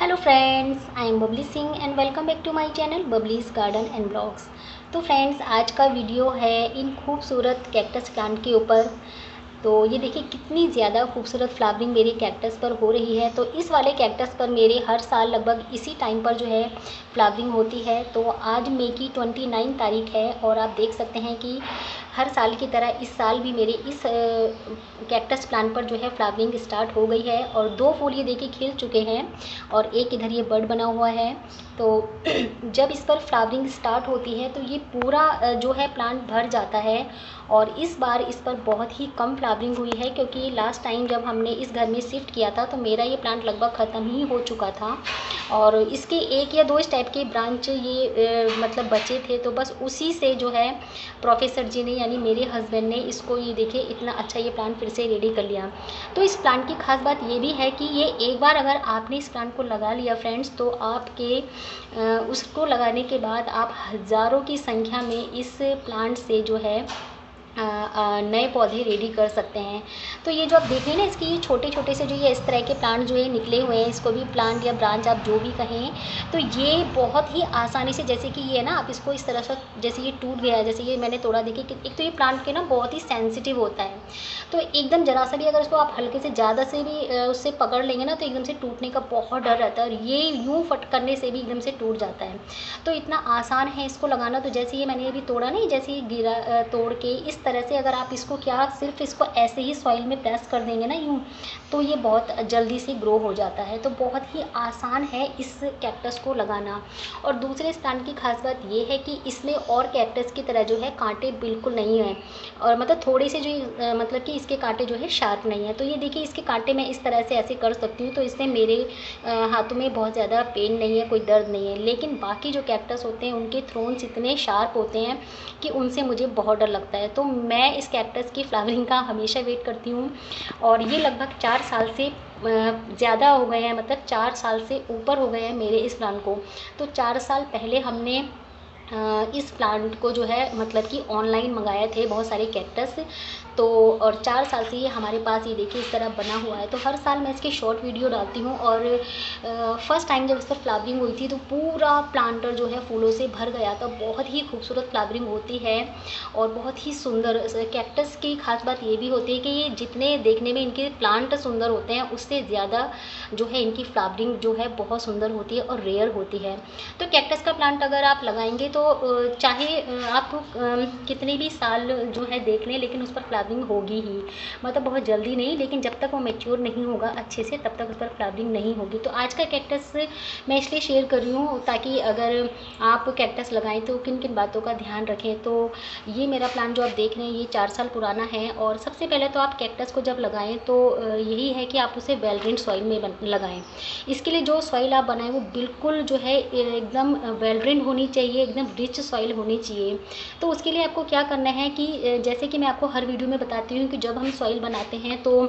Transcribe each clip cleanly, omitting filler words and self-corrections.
Hello friends, I am Babli Singh and welcome back to my channel Babli's garden and blogs. तो friends, आज का video है इन खूबसूरत कैक्टस प्लांट के ऊपर। तो ये देखिए कितनी ज़्यादा खूबसूरत फ्लावरिंग मेरे कैक्टस पर हो रही है। तो इस वाले कैक्टस पर मेरे हर साल लगभग इसी टाइम पर जो है फ्लावरिंग होती है। तो आज मई की 29 तारीख है और आप देख सकते हैं कि हर साल की तरह इस साल भी मेरे इस कैक्टस प्लांट पर जो है फ्लावरिंग स्टार्ट हो गई है और दो फूल ये देखिए खिल चुके हैं और एक इधर ये बड बना हुआ है। तो जब इस पर फ्लावरिंग स्टार्ट होती है तो ये पूरा जो है प्लांट भर जाता है। और इस बार इस पर बहुत ही कम फ्लावरिंग हुई है क्योंकि लास्ट टाइम जब हमने इस घर में शिफ्ट किया था तो मेरा ये प्लांट लगभग ख़त्म ही हो चुका था और इसके एक या दो इस टाइप के ब्रांच ये मतलब बचे थे। तो बस उसी से जो है प्रोफेसर जी ने यानी मेरे हस्बैंड ने इसको ये देखिए इतना अच्छा ये प्लांट फिर से रेडी कर लिया। तो इस प्लांट की खास बात ये भी है कि ये एक बार अगर आपने इस प्लांट को लगा लिया फ्रेंड्स तो आपके उसको लगाने के बाद आप हज़ारों की संख्या में इस प्लांट से जो है नए पौधे रेडी कर सकते हैं। तो ये जो आप देख रहे हैं ना, इसके ये छोटे छोटे से जो ये इस तरह के प्लांट जो है निकले हुए हैं, इसको भी प्लांट या ब्रांच आप जो भी कहें, तो ये बहुत ही आसानी से, जैसे कि ये है ना, आप इसको इस तरह से जैसे ये टूट गया है, जैसे ये मैंने तोड़ा, देखिए कि एक तो ये प्लांट के ना बहुत ही सेंसिटिव होता है। तो एकदम जरा सा भी अगर उसको आप हल्के से ज़्यादा से भी उससे पकड़ लेंगे ना तो एकदम से टूटने का बहुत डर रहता है और ये यूँ फट करने से भी एकदम से टूट जाता है। तो इतना आसान है इसको लगाना। तो जैसे ये मैंने अभी तोड़ा नहीं, जैसे ये गिरा तोड़ के इस तरह से अगर आप इसको क्या सिर्फ इसको ऐसे ही सॉइल में प्रेस कर देंगे ना यूँ, तो ये बहुत जल्दी से ग्रो हो जाता है। तो बहुत ही आसान है इस कैक्टस को लगाना। और दूसरे इस प्लांट की खास बात ये है कि इसमें और कैक्टस की तरह जो है कांटे बिल्कुल नहीं हैं और मतलब थोड़े से जो मतलब कि इसके कांटे जो है शार्प नहीं है। तो ये देखिए इसके कांटे मैं इस तरह से ऐसे कर सकती हूँ तो इससे मेरे हाथों में बहुत ज़्यादा पेन नहीं है, कोई दर्द नहीं है। लेकिन बाकी जो कैक्टस होते हैं उनके थ्रोन्स इतने शार्प होते हैं कि उनसे मुझे बहुत डर लगता है। तो मैं इस कैक्टस की फ्लावरिंग का हमेशा वेट करती हूँ और ये लगभग 4 साल से ज़्यादा हो गए हैं, मतलब 4 साल से ऊपर हो गए हैं मेरे इस प्लांट को। तो 4 साल पहले हमने इस प्लांट को जो है मतलब कि ऑनलाइन मंगाए थे बहुत सारे कैक्टस। तो और 4 साल से ये हमारे पास ये देखिए इस तरह बना हुआ है। तो हर साल मैं इसकी शॉर्ट वीडियो डालती हूँ और फर्स्ट टाइम जब इस पर फ्लावरिंग हुई थी तो पूरा प्लांटर जो है फूलों से भर गया था। बहुत ही खूबसूरत फ्लावरिंग होती है और बहुत ही सुंदर। कैक्टस की खास बात ये भी होती है कि ये जितने देखने में इनके प्लांट सुंदर होते हैं उससे ज़्यादा जो है इनकी फ्लावरिंग जो है बहुत सुंदर होती है और रेयर होती है। तो कैक्टस का प्लांट अगर आप लगाएंगे तो चाहे आप कितने भी साल जो है देख लें लेकिन उस पर फ्लावरिंग होगी ही। मतलब बहुत जल्दी नहीं, लेकिन जब तक वो मैच्योर नहीं होगा अच्छे से तब तक उस पर फ्लावरिंग नहीं होगी। तो आज का कैक्टस मैं इसलिए शेयर कर रही हूँ ताकि अगर आप कैक्टस लगाएं तो किन किन बातों का ध्यान रखें। तो ये मेरा प्लांट जो आप देख रहे हैं ये 4 साल पुराना है। और सबसे पहले तो आप कैक्टस को जब लगाएं तो यही है कि आप उसे वेल ड्रेन्ड सॉइल में लगाएं। इसके लिए जो सॉइल आप बनाएं वो बिल्कुल जो है एकदम वेल ड्रेन्ड होनी चाहिए, एकदम रिच सॉइल होनी चाहिए। तो उसके लिए आपको क्या करना है कि जैसे कि मैं आपको हर वीडियो में बताती हूँ कि जब हम सॉइल बनाते हैं तो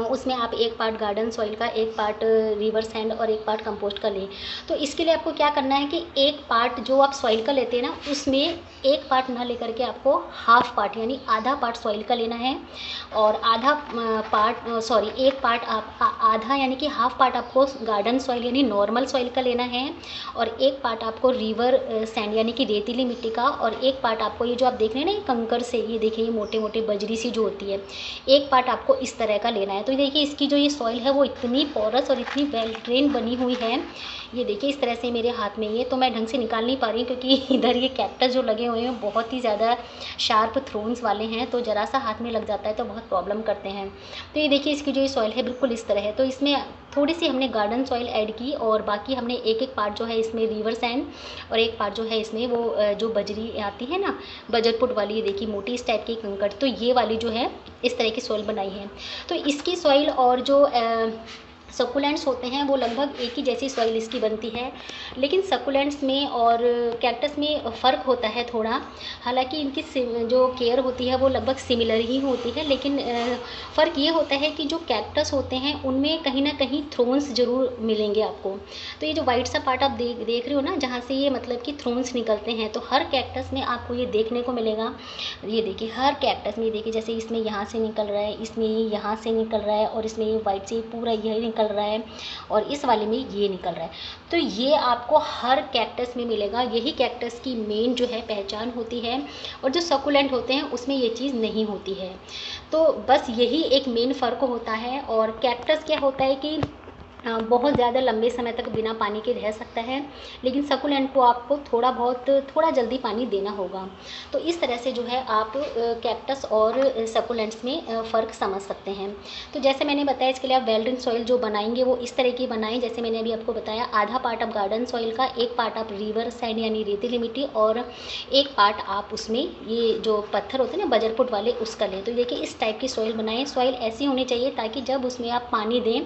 उसमें आप एक पार्ट गार्डन सॉइल का, एक पार्ट रिवर सैंड और एक पार्ट कंपोस्ट का लें। तो इसके लिए आपको क्या करना है कि एक पार्ट जो आप सॉइल का लेते हैं ना उसमें एक पार्ट ना लेकर के आपको हाफ पार्ट यानी आधा पार्ट सॉइल का लेना है और आधा पार्ट सॉरी एक पार्ट आप आधा यानी कि हाफ पार्ट आपको गार्डन सॉइल यानी नॉर्मल सॉइल का लेना है और एक पार्ट आपको रिवर सैंड यानी कि रेतीली मिट्टी का और एक पार्ट आपको ये जो आप देख रहे हैं ना ये कंकर से, ये देखिए ये मोटे मोटे बजरी सी जो होती है, एक पार्ट आपको इस तरह का लेना है। तो देखिए इसकी जो ये सॉइल है वो इतनी पोरस और इतनी वेल ड्रेन बनी हुई है। ये देखिए इस तरह से मेरे हाथ में ये तो मैं ढंग से निकाल नहीं पा रही क्योंकि इधर ये कैक्टस जो लगे हुए हैं बहुत ही ज़्यादा शार्प थ्रोन्स वाले हैं, तो ज़रा सा हाथ में लग जाता है तो बहुत प्रॉब्लम करते हैं। तो ये देखिए इसकी जो ये सॉइल है बिल्कुल इस तरह है। तो इसमें थोड़ी सी हमने गार्डन सॉइल ऐड की और बाकी हमने एक एक पार्ट जो है इसमें रिवर सैंड और एक पार्ट जो है इसमें वो जो बजरी आती है ना बजरपुट वाली, ये देखिए मोटी इस टाइप की कंकड़, तो ये वाली जो है इस तरह की सॉइल बनाई है। तो इसकी सॉइल और जो सकुलेंट्स होते हैं वो लगभग एक ही जैसी सॉइल इसकी बनती है। लेकिन सकुलेंट्स में और कैक्टस में फ़र्क होता है थोड़ा। हालांकि इनकी जो केयर होती है वो लगभग सिमिलर ही होती है, लेकिन फ़र्क ये होता है कि जो कैक्टस होते हैं उनमें कहीं ना कहीं थ्रोन्स ज़रूर मिलेंगे आपको। तो ये जो वाइट सा पार्ट आप देख रहे हो ना जहाँ से ये मतलब कि थ्रोन्स निकलते हैं, तो हर कैक्टस में आपको ये देखने को मिलेगा। ये देखिए हर कैक्टस में देखिए जैसे इसमें यहाँ से निकल रहा है, इसमें यहाँ से निकल रहा है और इसमें ये वाइट से पूरा यही निकल रहा है और इस वाले में ये निकल रहा है। तो ये आपको हर कैक्टस में मिलेगा। यही कैक्टस की मेन जो है पहचान होती है, और जो सकुलेंट होते हैं उसमें ये चीज़ नहीं होती है। तो बस यही एक मेन फ़र्क होता है। और कैक्टस क्या होता है कि बहुत ज़्यादा लंबे समय तक बिना पानी के रह सकता है, लेकिन सकुलेंट को आपको थोड़ा जल्दी पानी देना होगा। तो इस तरह से जो है आप कैक्टस और सकुलेंट्स में फ़र्क समझ सकते हैं। तो जैसे मैंने बताया, इसके लिए आप वेल ड्रेन सॉइल जो बनाएंगे वो इस तरह की बनाएं, जैसे मैंने अभी आपको बताया, आधा पार्ट आप गार्डन सॉइल का, एक पार्ट आप रिवर साइड यानी रेतीली मिट्टी, और एक पार्ट आप उसमें ये जो पत्थर होते हैं ना बजरपुट वाले, उसका लें। तो देखिए इस टाइप की सॉइल बनाएं। सॉइल ऐसी होनी चाहिए ताकि जब उसमें आप पानी दें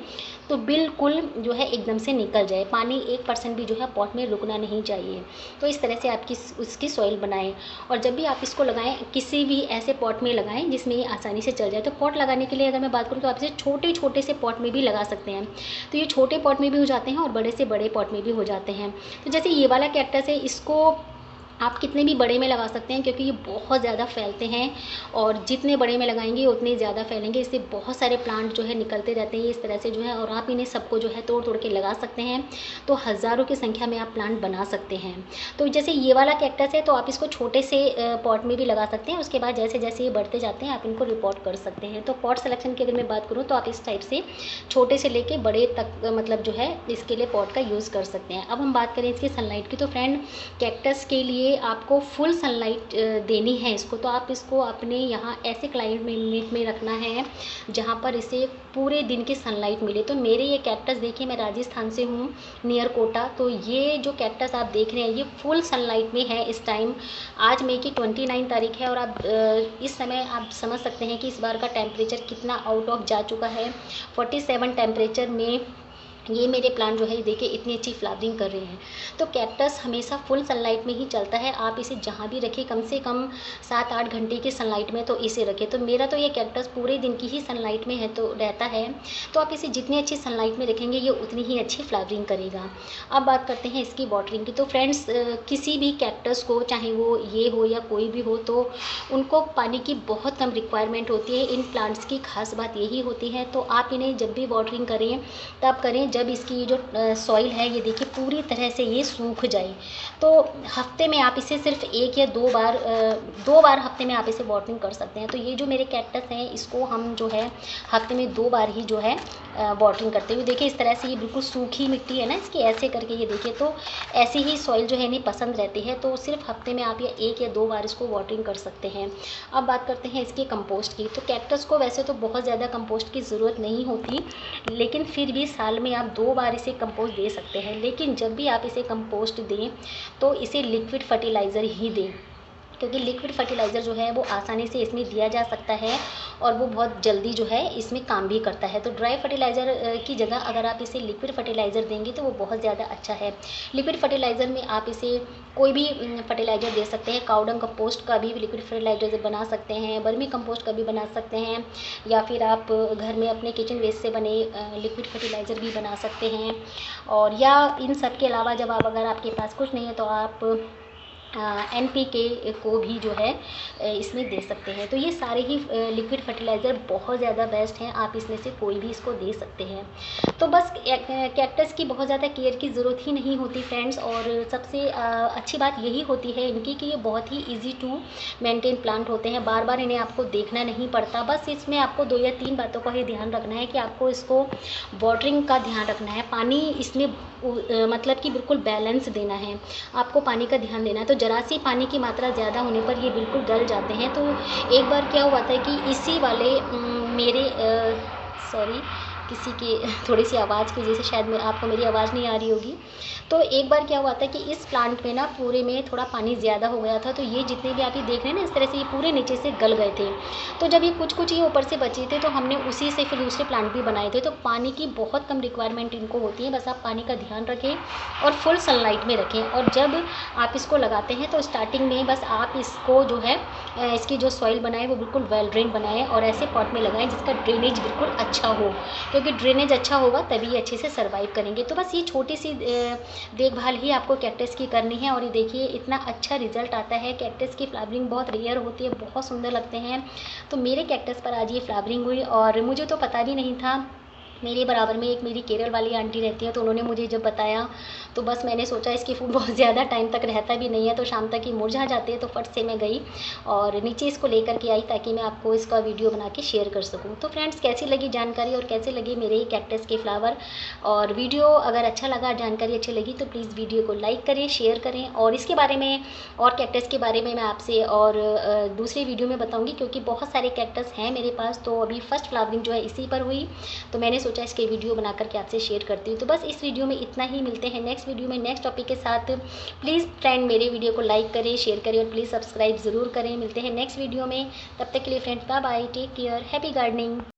तो बिल्कुल जो है एकदम से निकल जाए, पानी 1% भी जो है पॉट में रुकना नहीं चाहिए। तो इस तरह से आपकी उसकी सॉइल बनाएं। और जब भी आप इसको लगाएं, किसी भी ऐसे पॉट में लगाएं जिसमें ये आसानी से चल जाए। तो पॉट लगाने के लिए अगर मैं बात करूं तो आप इसे छोटे छोटे से पॉट में भी लगा सकते हैं। तो ये छोटे पॉट में भी हो जाते हैं और बड़े से बड़े पॉट में भी हो जाते हैं। तो जैसे ये वाला कैक्टस है, इसको आप कितने भी बड़े में लगा सकते हैं, क्योंकि ये बहुत ज़्यादा फैलते हैं और जितने बड़े में लगाएंगे उतने ज़्यादा फैलेंगे। इससे बहुत सारे प्लांट जो है निकलते रहते हैं इस तरह से जो है, और आप इन्हें सबको जो है तोड़ तोड़ के लगा सकते हैं। तो हज़ारों की संख्या में आप प्लांट बना सकते हैं। तो जैसे ये वाला कैक्टस है तो आप इसको छोटे से पॉट में भी लगा सकते हैं। उसके बाद जैसे जैसे ये बढ़ते जाते हैं आप इनको रिपोर्ट कर सकते हैं। तो पॉट सिलेक्शन की अगर मैं बात करूँ तो आप इस टाइप से छोटे से लेके बड़े तक मतलब जो है इसके लिए पॉट का यूज़ कर सकते हैं। अब हम बात करें इसकी सनलाइट की, तो फ्रेंड कैक्टस के लिए आपको फुल सनलाइट देनी है इसको। तो आप इसको अपने यहाँ ऐसे क्लाइमेट में रखना है जहाँ पर इसे पूरे दिन की सनलाइट मिले। तो मेरे ये कैक्टस देखिए, मैं राजस्थान से हूँ, नियर कोटा। तो ये जो कैक्टस आप देख रहे हैं ये फुल सनलाइट में है इस टाइम। आज मई की 29 तारीख है और आप इस समय आप समझ सकते हैं कि इस बार का टेम्परेचर कितना आउट ऑफ जा चुका है। 47 टेम्परेचर में ये मेरे प्लांट जो है देखिए इतनी अच्छी फ्लावरिंग कर रहे हैं। तो कैक्टस हमेशा फुल सनलाइट में ही चलता है। आप इसे जहाँ भी रखें कम से कम 7-8 घंटे की सनलाइट में तो इसे रखें। तो मेरा तो ये कैक्टस पूरे दिन की ही सनलाइट में है तो रहता है। तो आप इसे जितनी अच्छी सनलाइट में रखेंगे ये उतनी ही अच्छी फ्लावरिंग करेगा। अब बात करते हैं इसकी वाटरिंग की। तो फ्रेंड्स किसी भी कैक्टस को, चाहे वो ये हो या कोई भी हो, तो उनको पानी की बहुत कम रिक्वायरमेंट होती है। इन प्लांट्स की खास बात यही होती है। तो आप इन्हें जब भी वाटरिंग करें तब करें जब इसकी जो सॉइल है ये देखिए पूरी तरह से ये सूख जाए। तो हफ्ते में आप इसे सिर्फ 1 या 2 बार हफ्ते में आप इसे वाटरिंग कर सकते हैं। तो ये जो मेरे कैक्टस हैं इसको हम जो है हफ्ते में 2 बार ही जो है वाटरिंग करते हुए। देखिए इस तरह से ये बिल्कुल सूखी मिट्टी है ना इसकी, ऐसे करके ये देखिए। तो ऐसी ही सॉइल जो है इन्हें पसंद रहती है। तो सिर्फ हफ्ते में आप 1 या 2 बार इसको वाटरिंग कर सकते हैं। अब बात करते हैं इसके कंपोस्ट की। तो कैक्टस को वैसे तो बहुत ज़्यादा कंपोस्ट की ज़रूरत नहीं होती, लेकिन फिर भी साल में आप 2 बार इसे कंपोस्ट दे सकते हैं। लेकिन जब भी आप इसे कंपोस्ट दें तो इसे लिक्विड फर्टिलाइज़र ही दें, क्योंकि लिक्विड फर्टिलाइज़र जो है वो आसानी से इसमें दिया जा सकता है और वो बहुत जल्दी जो है इसमें काम भी करता है। तो ड्राई फर्टिलाइज़र की जगह अगर आप इसे लिक्विड फर्टिलाइज़र देंगे तो वो बहुत ज़्यादा अच्छा है। लिक्विड फर्टिलाइज़र में आप इसे कोई भी फर्टिलाइज़र दे सकते हैं। काउडंग कंपोस्ट का भी लिक्विड फर्टिलाइज़र बना सकते हैं, वर्मी कंपोस्ट का भी बना सकते हैं, या फिर आप घर में अपने किचन वेस्ट से बने लिक्विड फर्टिलाइज़र भी बना सकते हैं। और या इन सब के अलावा जब आप अगर आपके पास कुछ नहीं है तो आप NPK को भी जो है इसमें दे सकते हैं। तो ये सारे ही लिक्विड फर्टिलाइज़र बहुत ज़्यादा बेस्ट हैं। आप इसमें से कोई भी इसको दे सकते हैं। तो बस कैक्टस की बहुत ज़्यादा केयर की ज़रूरत ही नहीं होती फ्रेंड्स। और सबसे अच्छी बात यही होती है इनकी कि ये बहुत ही ईजी टू मेंटेन प्लांट होते हैं। बार बार इन्हें आपको देखना नहीं पड़ता। बस इसमें आपको 2 या 3 बातों का ही ध्यान रखना है कि आपको इसको वाटरिंग का ध्यान रखना है। पानी इसमें मतलब कि बिल्कुल बैलेंस देना है, आपको पानी का ध्यान देना है। तो ज़रा सी पानी की मात्रा ज़्यादा होने पर ये बिल्कुल गल जाते हैं। तो एक बार क्या हुआ था कि इसी वाले मेरे सॉरी किसी की थोड़ी सी आवाज़ की वजह से शायद आपको मेरी आवाज़ नहीं आ रही होगी। तो एक बार क्या हुआ था कि इस प्लांट में ना पूरे में थोड़ा पानी ज़्यादा हो गया था। तो ये जितने भी आप ये देख रहे हैं ना इस तरह से ये पूरे नीचे से गल गए थे। तो जब ये कुछ ये ऊपर से बचे थे तो हमने उसी से फिर दूसरे प्लांट भी बनाए थे। तो पानी की बहुत कम रिक्वायरमेंट इनको होती है। बस आप पानी का ध्यान रखें और फुल सनलाइट में रखें। और जब आप इसको लगाते हैं तो स्टार्टिंग में बस आप इसको जो है इसकी जो सॉइल बनाए वो बिल्कुल वेल ड्रेन बनाएं और ऐसे पॉट में लगाएं जिसका ड्रेनेज बिल्कुल अच्छा हो, क्योंकि ड्रेनेज अच्छा होगा तभी ये अच्छे से सर्वाइव करेंगे। तो बस ये छोटी सी देखभाल ही आपको कैक्टस की करनी है। और ये देखिए इतना अच्छा रिजल्ट आता है। कैक्टस की फ्लावरिंग बहुत रेयर होती है, बहुत सुंदर लगते हैं। तो मेरे कैक्टस पर आज ये फ्लावरिंग हुई और मुझे तो पता भी नहीं था मेरे बराबर में एक मेरी केरल वाली आंटी रहती हैं, तो उन्होंने मुझे जब बताया तो बस मैंने सोचा इसकी फूल बहुत ज़्यादा टाइम तक रहता भी नहीं है, तो शाम तक ही मुरझा जाते हैं। तो फट से मैं गई और नीचे इसको लेकर के आई ताकि मैं आपको इसका वीडियो बना के शेयर कर सकूँ। तो फ्रेंड्स, कैसी लगी जानकारी और कैसे लगे मेरे ये कैक्टस के फ्लावर और वीडियो? अगर अच्छा लगा, जानकारी अच्छी लगी तो प्लीज़ वीडियो को लाइक करें, शेयर करें। और इसके बारे में और कैक्टस के बारे में मैं आपसे और दूसरी वीडियो में बताऊँगी, क्योंकि बहुत सारे कैक्टस हैं मेरे पास। तो अभी फर्स्ट फ्लावरिंग जो है इसी पर हुई, तो मैंने सोचा इसके वीडियो बना करके आपसे शेयर करती हूँ। तो बस इस वीडियो में इतना ही। मिलते हैं नेक्स्ट वीडियो में नेक्स्ट टॉपिक के साथ। प्लीज़ फ्रेंड मेरे वीडियो को लाइक करें, शेयर करें और प्लीज़ सब्सक्राइब ज़रूर करें। मिलते हैं नेक्स्ट वीडियो में, तब तक के लिए friends bye bye, take care, happy gardening.